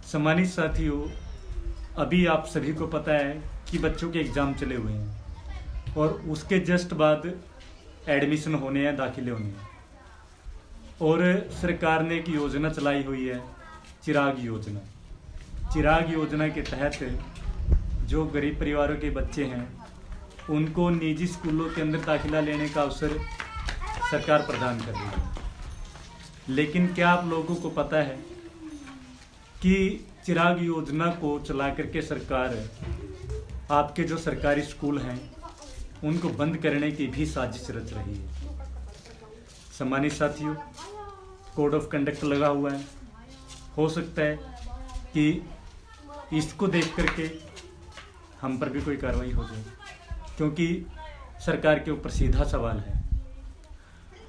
सम्मानित साथियों, अभी आप सभी को पता है कि बच्चों के एग्ज़ाम चले हुए हैं और उसके जस्ट बाद एडमिशन होने हैं, दाखिले होने हैं। और सरकार ने एक योजना चलाई हुई है, चिराग योजना। चिराग योजना के तहत जो गरीब परिवारों के बच्चे हैं उनको निजी स्कूलों के अंदर दाखिला लेने का अवसर सरकार प्रदान कर रही है। लेकिन क्या आप लोगों को पता है कि चिराग योजना को चला करके सरकार आपके जो सरकारी स्कूल हैं उनको बंद करने की भी साजिश रच रही है। सम्मानित साथियों, कोड ऑफ कंडक्ट लगा हुआ है। हो सकता है कि इसको देख करके हम पर भी कोई कार्रवाई हो जाए, क्योंकि सरकार के ऊपर सीधा सवाल है।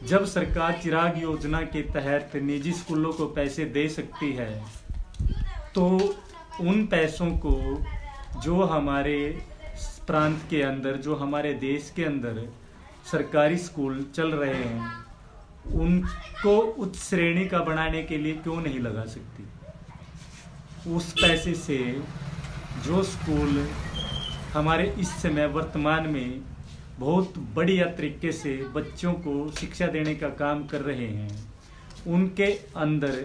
जब सरकार चिराग योजना के तहत निजी स्कूलों को पैसे दे सकती है तो उन पैसों को जो हमारे प्रांत के अंदर, जो हमारे देश के अंदर सरकारी स्कूल चल रहे हैं उनको उच्च श्रेणी का बनाने के लिए क्यों नहीं लगा सकती। उस पैसे से जो स्कूल हमारे इस समय वर्तमान में बहुत बढ़िया तरीके से बच्चों को शिक्षा देने का काम कर रहे हैं, उनके अंदर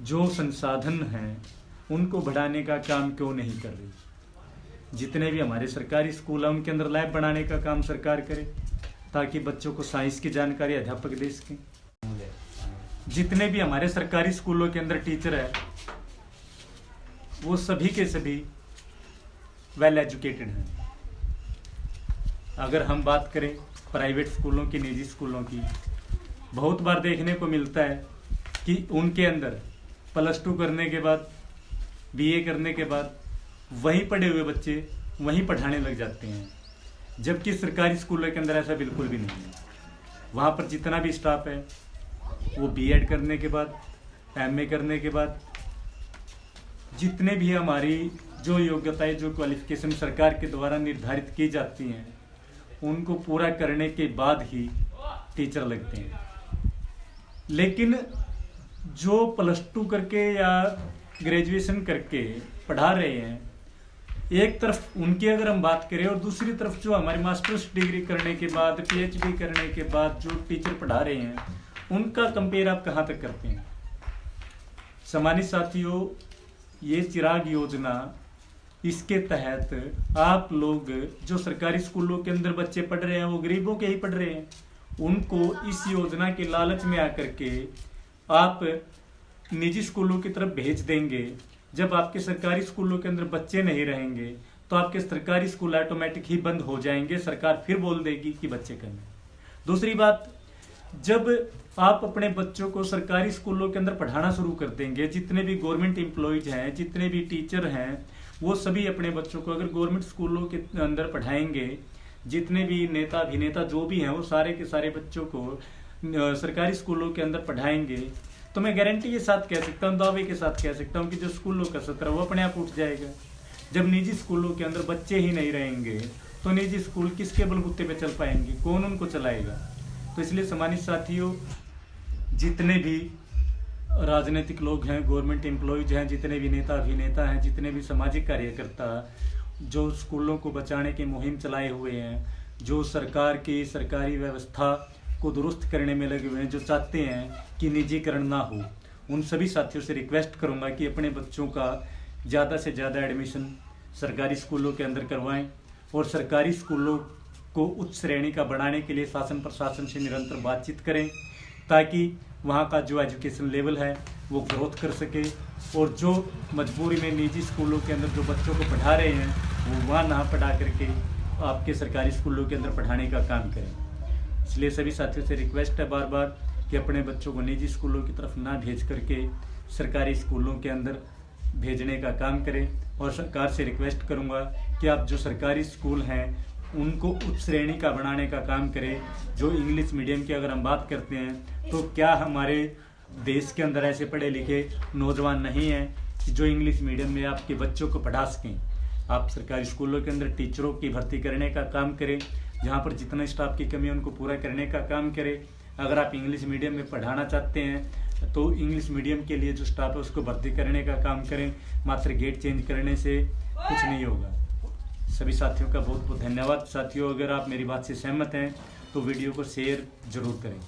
जो संसाधन हैं उनको बढ़ाने का काम क्यों नहीं कर रही। जितने भी हमारे सरकारी स्कूल हैं उनके अंदर लैब बनाने का काम सरकार करे ताकि बच्चों को साइंस की जानकारी अध्यापक दे सकें। जितने भी हमारे सरकारी स्कूलों के अंदर टीचर है वो सभी के सभी वेल एजुकेटेड हैं। अगर हम बात करें प्राइवेट स्कूलों की, निजी स्कूलों की, बहुत बार देखने को मिलता है कि उनके अंदर +2 करने के बाद, BA करने के बाद वहीं पढ़े हुए बच्चे वहीं पढ़ाने लग जाते हैं, जबकि सरकारी स्कूलों के अंदर ऐसा बिल्कुल भी नहीं है। वहाँ पर जितना भी स्टाफ है वो B.Ed करने के बाद, MA करने के बाद, जितने भी हमारी जो योग्यताएं, जो क्वालिफिकेशन सरकार के द्वारा निर्धारित की जाती हैं उनको पूरा करने के बाद ही टीचर लगते हैं। लेकिन जो +2 करके या ग्रेजुएशन करके पढ़ा रहे हैं, एक तरफ उनकी अगर हम बात करें और दूसरी तरफ जो हमारी मास्टर्स डिग्री करने के बाद, PhD करने के बाद जो टीचर पढ़ा रहे हैं उनका कंपेयर आप कहाँ तक करते हैं। सम्मानित साथियों, ये चिराग योजना, इसके तहत आप लोग जो सरकारी स्कूलों के अंदर बच्चे पढ़ रहे हैं वो गरीबों के ही पढ़ रहे हैं, उनको इस योजना के लालच में आकर के आप निजी स्कूलों की तरफ भेज देंगे। जब आपके सरकारी स्कूलों के अंदर बच्चे नहीं रहेंगे तो आपके सरकारी स्कूल ऑटोमेटिक ही बंद हो जाएंगे। सरकार फिर बोल देगी कि बच्चे कम हैं। दूसरी बात, जब आप अपने बच्चों को सरकारी स्कूलों के अंदर पढ़ाना शुरू कर देंगे, जितने भी गवर्नमेंट एम्प्लॉयज हैं, जितने भी टीचर हैं, वो सभी अपने बच्चों को अगर गवर्नमेंट स्कूलों के अंदर पढ़ाएंगे, जितने भी नेता अभिनेता जो भी हैं वो सारे के सारे बच्चों को सरकारी स्कूलों के अंदर पढ़ाएंगे, तो मैं गारंटी के साथ कह सकता हूँ, दावे के साथ कह सकता हूँ कि जो स्कूलों का सत्र वो अपने आप उठ जाएगा। जब निजी स्कूलों के अंदर बच्चे ही नहीं रहेंगे तो निजी स्कूल किसके बलबूते पे चल पाएंगे, कौन उनको चलाएगा। तो इसलिए सम्मानित साथियों, जितने भी राजनीतिक लोग हैं, गवर्नमेंट एम्प्लॉयज हैं, जितने भी नेता अभिनेता हैं, जितने भी सामाजिक कार्यकर्ता जो स्कूलों को बचाने की मुहिम चलाए हुए हैं, जो सरकार की सरकारी व्यवस्था को दुरुस्त करने में लगे हुए हैं, जो चाहते हैं कि निजीकरण ना हो, उन सभी साथियों से रिक्वेस्ट करूंगा कि अपने बच्चों का ज़्यादा से ज़्यादा एडमिशन सरकारी स्कूलों के अंदर करवाएं और सरकारी स्कूलों को उच्च श्रेणी का बढ़ाने के लिए शासन प्रशासन से निरंतर बातचीत करें ताकि वहाँ का जो एजुकेशन लेवल है वो ग्रोथ कर सके और जो मजबूरी में निजी स्कूलों के अंदर जो बच्चों को पढ़ा रहे हैं वो वहाँ ना पढ़ा करके आपके सरकारी स्कूलों के अंदर पढ़ाने का काम करें। इसलिए सभी साथियों से रिक्वेस्ट है बार बार कि अपने बच्चों को निजी स्कूलों की तरफ ना भेज करके सरकारी स्कूलों के अंदर भेजने का काम करें। और सरकार से रिक्वेस्ट करूँगा कि आप जो सरकारी स्कूल हैं उनको उच्च श्रेणी का बनाने का काम करें। जो इंग्लिश मीडियम की अगर हम बात करते हैं तो क्या हमारे देश के अंदर ऐसे पढ़े लिखे नौजवान नहीं हैं कि जो इंग्लिश मीडियम में आपके बच्चों को पढ़ा सकें। आप सरकारी स्कूलों के अंदर टीचरों की भर्ती करने का काम करें, जहाँ पर जितना स्टाफ की कमी है उनको पूरा करने का काम करें। अगर आप इंग्लिश मीडियम में पढ़ाना चाहते हैं तो इंग्लिश मीडियम के लिए जो स्टाफ है उसको भर्ती करने का काम करें। मात्र गेट चेंज करने से कुछ नहीं होगा। सभी साथियों का बहुत बहुत धन्यवाद। साथियों, अगर आप मेरी बात से सहमत हैं तो वीडियो को शेयर जरूर करें।